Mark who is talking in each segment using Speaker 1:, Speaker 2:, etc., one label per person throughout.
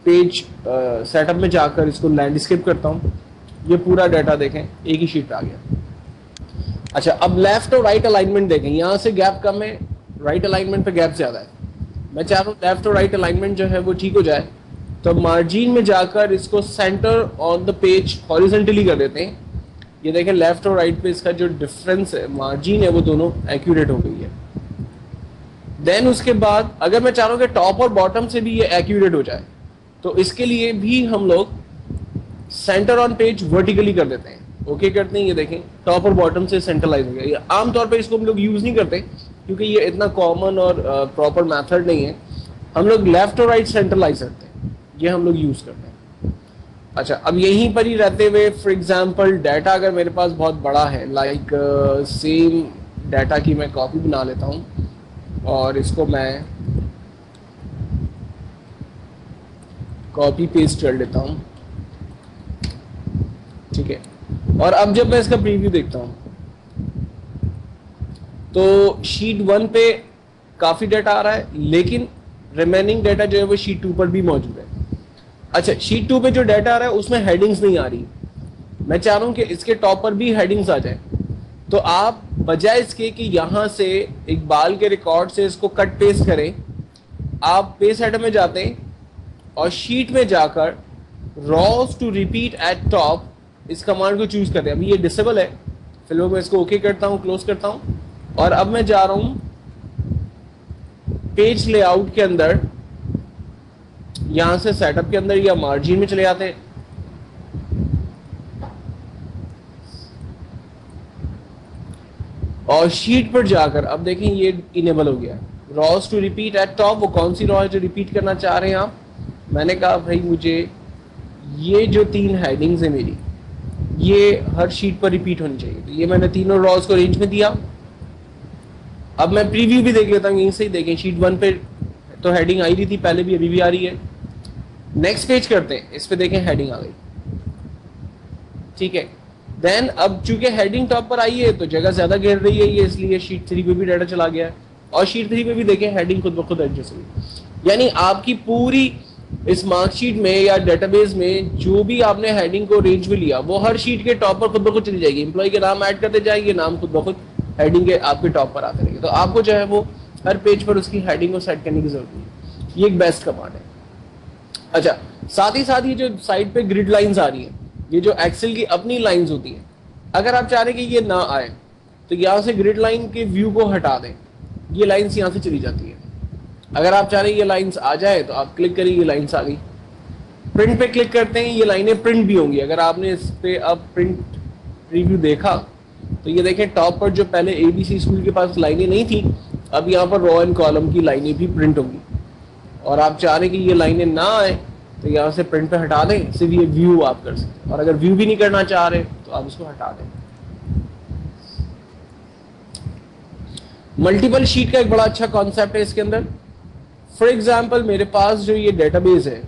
Speaker 1: Page setup में जाकर इसको लैंडस्केप करता हूँ, ये पूरा डाटा देखें एक ही शीट पे आ गया। अच्छा, अब लेफ्ट और राइट अलाइनमेंट देखें, यहाँ से गैप कम है, राइट अलाइनमेंट पे गैप ज्यादा है। मैं चाह रहा हूँ लेफ्ट और राइट अलाइनमेंट जो है वो ठीक हो जाए, तो मार्जिन में जाकर इसको centre on the page horizontally कर देते हैं। ये देखें लेफ्ट और राइट पे इसका जो डिफरेंस है, मार्जिन है, वो दोनों एक्यूरेट हो गई है। देन उसके बाद अगर मैं चाह रहा हूँ कि टॉप और बॉटम से भी ये एक्यूरेट हो जाए, तो इसके लिए भी हम लोग सेंटर ऑन पेज वर्टिकली कर देते हैं। ओके करते हैं, ये देखें टॉप और बॉटम से सेंट्रलाइज हो गया। ये आमतौर पे इसको हम लोग यूज नहीं करते क्योंकि ये इतना कॉमन और प्रॉपर मेथड नहीं है। हम लोग लेफ्ट और राइट सेंट्रलाइज करते हैं, ये हम लोग यूज करते हैं। अच्छा, अब यहीं पर ही रहते हुए फॉर एग्जांपल डाटा अगर मेरे पास बहुत बड़ा है, लाइक सेम डाटा की मैं कॉपी बना लेता हूँ और इसको मैं कॉपी पेस्ट कर लेता हूँ, ठीक है। और अब जब मैं इसका प्रीव्यू देखता हूँ तो शीट 1 पे काफी डाटा आ रहा है, लेकिन रिमेनिंग डाटा जो है वो शीट 2 पर भी मौजूद है। अच्छा, शीट 2 पे जो डाटा आ रहा है उसमें हेडिंग्स नहीं आ रही, मैं चाह रहा हूं कि इसके टॉप पर भी हेडिंग्स आ जाए। तो आप बजाय इसके कि यहां से इकबाल के रिकॉर्ड से इसको कट पेस्ट करें, आप पेज हेडर में जाते हैं और शीट में जाकर rows to repeat at top इस कमांड को चूज करते हैं। अभी ये डिसेबल है, फिलहाल मैं इसको ओके करता हूं, क्लोज करता हूं, और अब मैं जा रहा हूं पेज लेआउट के अंदर, यहां से सेटअप के अंदर या मार्जिन में चले जाते हैं। और शीट पर जाकर अब देखें ये इनेबल हो गया, rows to repeat at top. वो कौन सी रॉ है जो रिपीट करना चाह रहे हैं आप? मैंने कहा भाई मुझे ये जो 3 हेडिंग्स है मेरी, ये हर शीट पर रिपीट होनी चाहिए। तो ये मैंने तीनों रॉज को रेंज में दिया। अब मैं प्रीव्यू भी देख लेता हूँ, यहीं से ही देखें शीट 1 पे तो हेडिंग आई रही थी पहले भी, अभी भी आ रही है। नेक्स्ट पेज करते हैं, इस पे देखें हेडिंग आ गई, ठीक है। देन अब चूंकि हेडिंग टॉप पर आई है तो जगह ज्यादा घेर रही है ये, इसलिए शीट 3 पे भी डाटा चला गया है, और शीट 3 पे भी देखें हेडिंग खुद ब खुद एडजस्ट हुई। यानी आपकी पूरी इस मार्कशीट में या डेटाबेस में जो भी आपने हेडिंग को रेंज में लिया वो हर शीट के टॉप पर खुद ब खुद चली जाएगी। एम्प्लॉय के नाम ऐड करते जाएंगे, नाम खुद ब खुद हेडिंग के आपके टॉप पर आते रहेंगे। तो आपको जो है वो हर पेज पर उसकी हेडिंग को सेट करने की जरूरत नहीं है। ये एक बेस्ट कमांड है। अच्छा, साथ ही साथ ये जो साइड पे ग्रिड लाइंस आ रही है, ये जो एक्सेल की अपनी लाइंस होती है, अगर आप चाह रहे हैं कि ये ना आए तो यहाँ से ग्रिड लाइन के व्यू को हटा दें, ये लाइंस यहाँ से चली जाती है। अगर आप चाह रहे हैं ये लाइंस आ जाए तो आप क्लिक करिए, ये लाइंस आ गई। प्रिंट पे क्लिक करते हैं, ये लाइनें प्रिंट भी होंगी। अगर आपने इस पे अब प्रिंट रिव्यू देखा तो ये देखें टॉप पर जो पहले ABC स्कूल के पास लाइनें नहीं थी, अब यहाँ पर रो एंड कॉलम की लाइनें भी प्रिंट होंगी। और आप चाह रहे हैं कि ये लाइनें ना आए तो यहाँ से प्रिंट पे हटा दें, सिर्फ ये व्यू आप कर सकते हैं। और अगर व्यू भी नहीं करना चाह रहे तो आप इसको हटा दें। मल्टीपल शीट का एक बड़ा अच्छा कॉन्सेप्ट है इसके अंदर। फॉर एग्जाम्पल मेरे पास जो ये डेटाबेस है,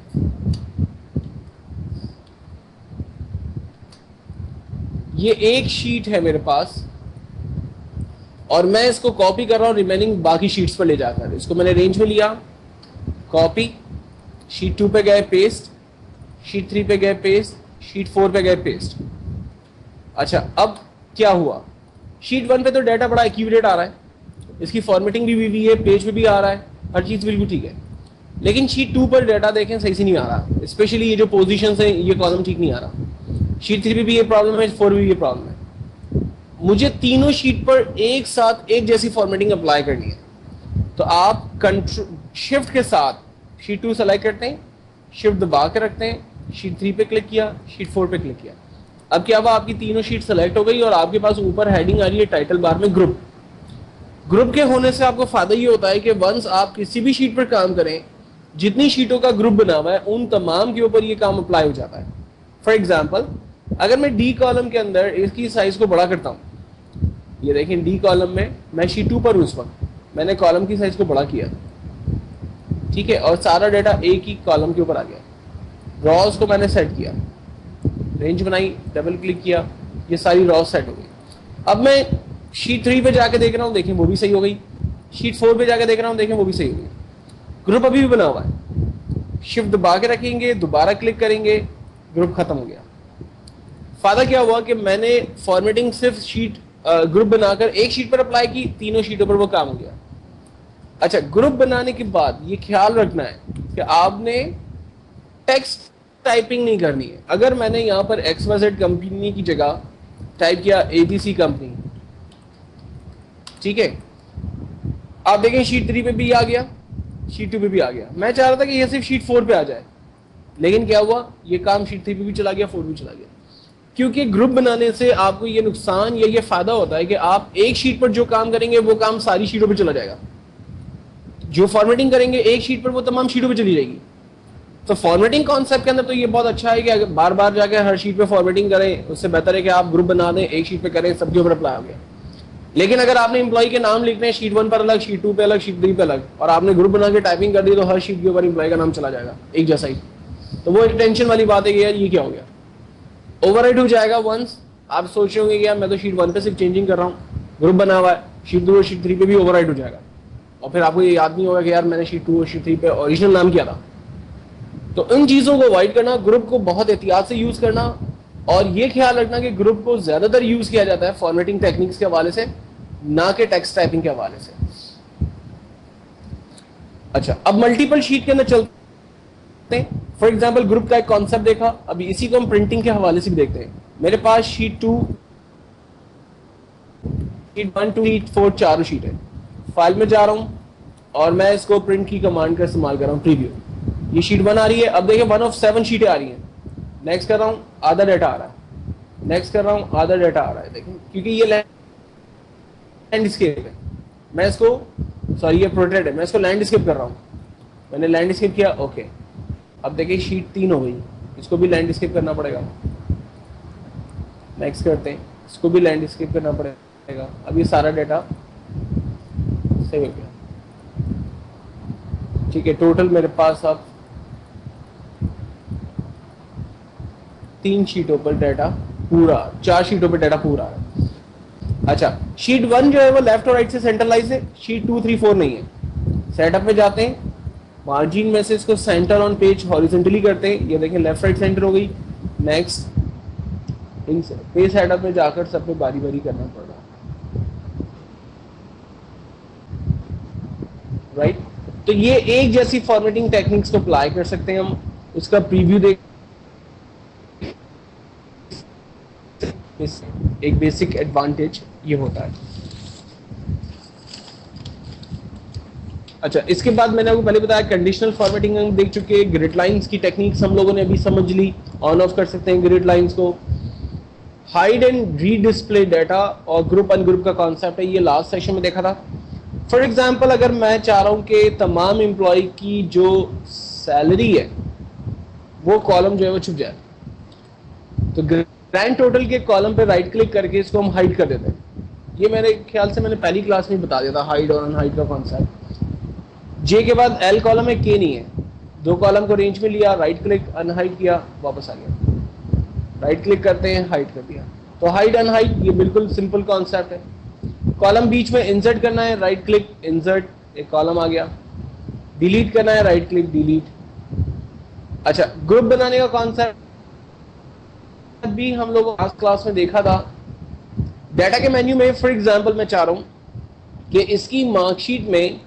Speaker 1: ये एक शीट है मेरे पास और मैं इसको कॉपी कर रहा हूं रिमेनिंग बाकी शीट्स पर ले जाकर। इसको मैंने रेंज में लिया, कॉपी, शीट 2 पे गए पेस्ट, शीट 3 पे गए पेस्ट, शीट 4 पे गए पेस्ट। अच्छा, अब क्या हुआ, शीट 1 पे तो डाटा बड़ा एक्यूरेट आ रहा है, इसकी फॉर्मेटिंग भी हुई है, पेज पे भी आ रहा है, हर चीज बिल्कुल ठीक है। लेकिन शीट 2 पर डाटा देखें सही से नहीं आ रहा, स्पेशली ये जो पोजीशंस है, ये कॉलम ठीक नहीं आ रहा। शीट 3 पे भी ये प्रॉब्लम है, 4 में भी ये प्रॉब्लम है। मुझे तीनों शीट पर एक साथ एक जैसी फॉर्मेटिंग अप्लाई करनी है, तो आप शिफ्ट के साथ शीट 2 सेलेक्ट करते हैं, शिफ्ट दबा के रखते हैं, शीट 3 पे क्लिक किया, शीट 4 पे क्लिक किया। अब क्या हुआ, आपकी तीनों शीट सेलेक्ट हो गई और आपके पास ऊपर हेडिंग आ रही है टाइटल बार में ग्रुप। ग्रुप के होने से आपको फायदा ये होता है कि वंस आप किसी भी शीट पर काम करें, जितनी शीटों का ग्रुप बना हुआ है उन तमाम के ऊपर ये काम अप्लाई हो जाता है। फॉर एग्जाम्पल, अगर मैं डी कॉलम के अंदर इसकी साइज को बड़ा करता हूँ, ये देखें डी कॉलम में मैं शीट 2 पर हूँ, उस वक्त मैंने कॉलम की साइज को बड़ा किया, ठीक है, और सारा डाटा एक ही कॉलम के ऊपर आ गया। रॉज को मैंने सेट किया, रेंज बनाई, डबल क्लिक किया, ये सारी रॉज सेट हो गई। अब मैं शीट 3 पे जाके देख रहा हूँ, देखें वो भी सही हो गई। शीट 4 पे जाके देख रहा हूँ, देखें वो भी सही हो गई। ग्रुप अभी भी बना हुआ है। शिफ्ट दबा के रखेंगे, दोबारा क्लिक करेंगे, ग्रुप खत्म हो गया। फायदा क्या हुआ कि मैंने फॉर्मेटिंग सिर्फ शीट ग्रुप बनाकर एक शीट पर अप्लाई की, तीनों शीटों पर वो काम हो गया। अच्छा, ग्रुप बनाने के बाद ये ख्याल रखना है कि आपने टेक्स्ट टाइपिंग नहीं करनी है। अगर मैंने यहाँ पर XYZ कंपनी की जगह टाइप किया ABC कंपनी, ठीक है, आप देखें शीट 3 पे भी आ गया, शीट 2 पे भी आ गया। मैं चाह रहा था कि ये सिर्फ शीट 4 पे आ जाए, लेकिन क्या हुआ, ये काम शीट 3 पे भी चला गया, 4 पे भी चला गया। क्योंकि ग्रुप बनाने से आपको ये नुकसान या ये फायदा होता है कि आप एक शीट पर जो काम करेंगे वो काम सारी शीटों पे चला जाएगा। जो फॉर्मेटिंग करेंगे एक शीट पर वो तमाम शीटों पे चली जाएगी। तो फॉर्मेटिंग कॉन्सेप्ट के अंदर तो ये बहुत अच्छा है कि अगर बार बार जाकर हर शीट पे फॉर्मेटिंग करें, उससे बेहतर है कि आप ग्रुप बना दें, एक शीट पे करें, सबके ऊपर अप्लाई हो गया। लेकिन अगर आपने एम्प्लॉय के नाम लिखने हैं शीट 1 पर अलग, शीट 2 पे अलग, शीट 3 पे अलग, और आपने ग्रुप बना के टाइपिंग कर दी, तो हर शीट के ऊपर एम्प्लॉय का नाम चला जाएगा एक जैसा ही। तो वो एक टेंशन वाली बात है कि यार ये क्या हो गया, ओवरराइट हो जाएगा। वंस आप सोच रहे होंगे कि यार मैं तो शीट 1 पे सिर्फ चेंजिंग कर रहा हूँ, ग्रुप बना हुआ है, शीट 2 और शीट 3 पे भी ओवरराइट हो जाएगा, और फिर आपको ये याद नहीं होगा कि यार मैंने शीट 2 और शीट 3 पे ओरिजिनल नाम किया था। तो इन चीज़ों को अवॉइड करना, ग्रुप को बहुत एहतियात से यूज़ करना, और ये ख्याल रखना कि ग्रुप को ज़्यादातर यूज़ किया जाता है फॉर्मेटिंग टेक्निक्स के हवाले से, ना कि टेक्स्ट टाइपिंग के हवाले से। अच्छा, अब मल्टीपल शीट के अंदर चलते हैं। फॉर एग्जाम्पल ग्रुप का एक कॉन्सेप्ट देखा, अभी इसी को हम प्रिंटिंग के हवाले से भी देखते हैं। मेरे पास शीट 2, शीट 1 2 शीट 4 चारों शीट है। फाइल में जा रहा हूँ और मैं इसको प्रिंट की कमांड का इस्तेमाल कर रहा हूँ, प्रीव्यू। ये शीट 1 आ रही है, अब देखिए 1 of 7 शीटें आ रही हैं। नेक्स्ट कर रहा हूँ, आधा डाटा आ रहा है, नेक्स्ट कर रहा हूँ, आधा डाटा आ रहा है। देखिए क्योंकि ये लैंडस्केप है, मैं इसको, सॉरी ये प्रोटेक्ट है, मैं इसको लैंडस्केप कर रहा हूँ। मैंने लैंडस्केप किया, ओके। अब देखिए शीट 3 हो गई, इसको भी लैंडस्केप करना पड़ेगा। नेक्स्ट करते हैं, इसको भी लैंडस्केप करना पड़ेगा। अब ये सारा डाटा सेव हो गया, ठीक है। टोटल मेरे पास अब 3 शीटों पर डाटा पूरा, 4 शीटों पर डाटा पूरा है। अच्छा, शीट 1 जो है वो लेफ्ट और राइट से सेंट्रलाइज है, शीट 2 3 4 नहीं है। सेटअप में जाते हैं, मार्जिन में से इसको सेंटर ऑन पेज हॉरिजॉन्टली करते हैं, ये देखें लेफ्ट राइट सेंटर हो गई। नेक्स्ट पेज सेटअप में जाकर सब पे बारी बारी करना पड़ रहा है, राइट। तो ये एक जैसी फॉर्मेटिंग टेक्निक्स को अप्लाई कर सकते हैं हम। उसका प्रीव्यू देख, एक बेसिक एडवांटेज ये होता है। अच्छा, इसके बाद मैंने आपको पहले बताया कंडीशनल फॉर्मेटिंग हम देख चुके हैं। ग्रिड लाइंस की टेक्निक्स हम लोगों ने अभी समझ ली, ऑन ऑफ कर सकते हैं ग्रिड लाइंस को। हाइड एंड रीडिस्प्ले डाटा और ग्रुप अनग्रुप का कॉन्सेप्ट है, ये लास्ट सेशन में देखा था। फॉर एग्जाम्पल अगर मैं चाह रहा हूं कि तमाम एम्प्लॉय की जो सैलरी है वो कॉलम जो है वो छुप जाए, तो ग्रैंड टोटल के कॉलम पे राइट क्लिक करके इसको हम हाइड कर देते हैं। ये मेरे ख्याल से मैंने पहली क्लास में बता दिया था, हाइड और अनहाइड का कॉन्सेप्ट। जे के बाद एल कॉलम है, के नहीं है। 2 कॉलम को रेंज में लिया, राइट क्लिक अनहाइड किया, वापस आ गया, राइट क्लिक करते हैं, हाइड कर दिया। तो हाइड अनहाइड ये बिल्कुल सिंपल कॉन्सेप्ट है। कॉलम बीच में इंसर्ट करना है, राइट क्लिक इंसर्ट, एक कॉलम आ गया। डिलीट करना है, राइट क्लिक डिलीट। अच्छा, ग्रुप बनाने का कॉन्सेप्ट भी हम लोग लास्ट क्लास में देखा था। डाटा के मेन्यू में फॉर एग्जांपल मैं चाह रहा हूं कि इसकी मार्कशीट में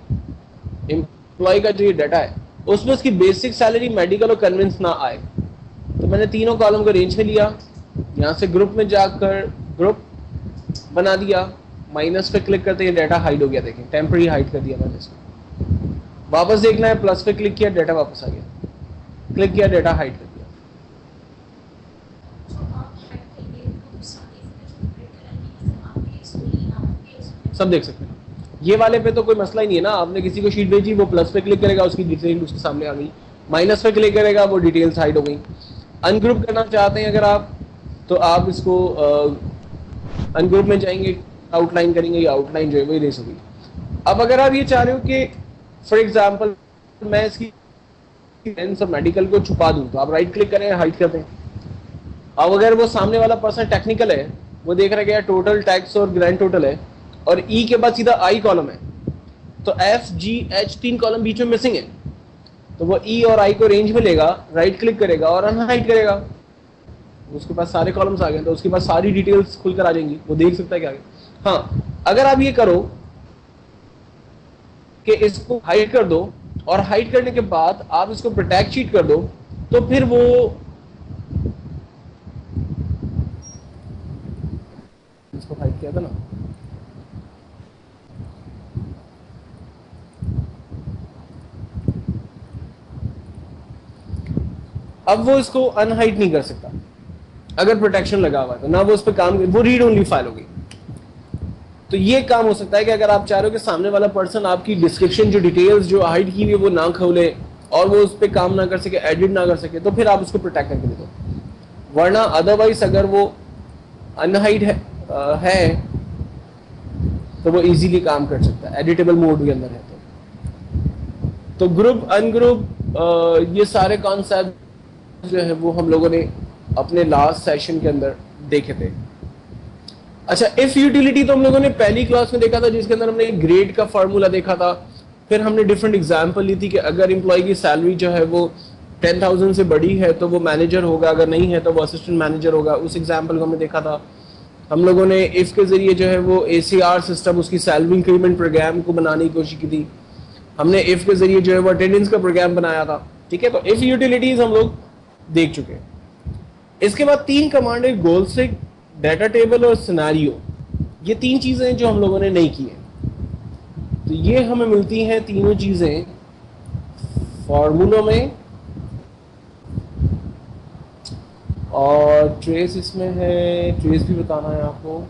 Speaker 1: एम्प्लॉय का जो ये डाटा है उसमें उसकी बेसिक सैलरी, मेडिकल और कन्वेंस ना आए, तो मैंने तीनों कॉलम को रेंज में लिया, यहां से ग्रुप में जाकर ग्रुप बना दिया, माइनस पे क्लिक करते ही डाटा हाइड हो गया। देखें टेम्पररी हाइड कर दिया मैंने इसको। वापस देखना है, प्लस पे क्लिक किया, डाटा वापस आ गया, क्लिक किया, डाटा हाइड कर दिया। सब देख सकते हैं, ये वाले पे तो कोई मसला ही नहीं है ना। आपने किसी को शीट भेजी, वो प्लस पे क्लिक करेगा, उसकी डिटेल उसके सामने आ गई। माइनस पे क्लिक करेगा, वो डिटेल्स हाइड हो गई। अनग्रुप करना चाहते हैं अगर आप, तो आप इसको अनग्रुप में जाएंगे, आउटलाइन करेंगे, या आउटलाइन जो है वही रेस होगी। अब अगर आप ये चाह रहे हो कि फॉर एग्जांपल मैं इसकी मेडिकल को छुपा दूं, तो आप राइट क्लिक करें, हाइड कर दें। अब अगर वो सामने वाला पर्सन टेक्निकल है, वो देख रहा है कि टोटल टैक्स और ग्रैंड टोटल है, और ई के बाद सीधा आई कॉलम है, तो एफ जी एच 3 कॉलम बीच में मिसिंग है, तो वो ई और आई को रेंज में लेगा, राइट क्लिक करेगा और अनहाइड करेगा, उसके पास सारे कॉलम्स आ गए, तो उसके पास सारी डिटेल्स खुलकर आ जाएंगी, वो देख सकता है क्या आगे। हाँ, अगर आप ये करो कि इसको हाइड कर दो और हाइड करने के बाद आप इसको प्रोटेक्ट शीट कर दो, तो फिर वो इसको हाइड किया था ना, अब वो इसको अनहाइड नहीं कर सकता अगर प्रोटेक्शन लगा हुआ है, तो ना वो उस पर काम, वो रीड ओनली फाइल होगी। तो ये काम हो सकता है कि अगर आप चाह रहे हो कि सामने वाला पर्सन आपकी डिस्क्रिप्शन जो डिटेल्स जो हाइड की हुई है वो ना खोले और वो उस पर काम ना कर सके, एडिट ना कर सके, तो फिर आप उसको प्रोटेक्ट करके दे दो। वरना अदरवाइज अगर वो अनहाइड है तो वो इजीली काम कर सकता है, एडिटेबल मोड भी अंदर है। तो ग्रुप अनग्रुप ये सारे कॉन्सेप्ट जो है वो हम लोगों ने अपने लास्ट सेशन के अंदर देखे थे। अच्छा, इफ यूटिलिटी तो हम लोगों ने पहली क्लास में देखा था, जिसके अंदर हमने ग्रेड का फार्मूला देखा था। फिर हमने डिफरेंट एग्जांपल ली थी कि अगर एम्प्लॉय की सैलरी जो है वो 10,000 से बड़ी है तो वो मैनेजर होगा, अगर नहीं है तो वो असिस्टेंट मैनेजर होगा। उस एग्जाम्पल को हमने देखा था। हम लोगों ने इफ के जरिए जो है वो ACR सिस्टम, उसकी सैलरी इंक्रीमेंट प्रोग्राम को बनाने की कोशिश की थी। हमने इफ के जरिए जो है वो अटेंडेंस का प्रोग्राम बनाया था। ठीक है, तो इफ यूटिलिटीज हम लोग देख चुके हैं। इसके बाद 3 कमांड है, गोल से, डाटा टेबल और सिनेरियो। ये 3 चीजें जो हम लोगों ने नहीं की है। तो ये हमें मिलती हैं तीनों चीजें फॉर्मूलों में, और ट्रेस इसमें है, ट्रेस भी बताना है आपको।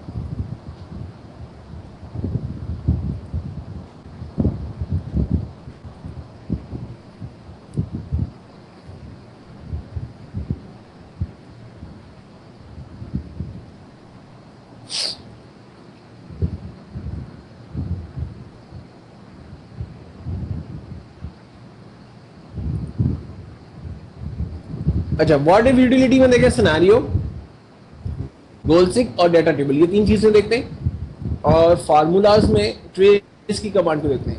Speaker 1: अच्छा, व्हाट इफ यूटिलिटी में देखें सिनेरियो, गोल सिक और डाटा टेबल, ये 3 चीजें देखते हैं। और फार्मूलाज में ट्रेस की कमांड को देखते हैं।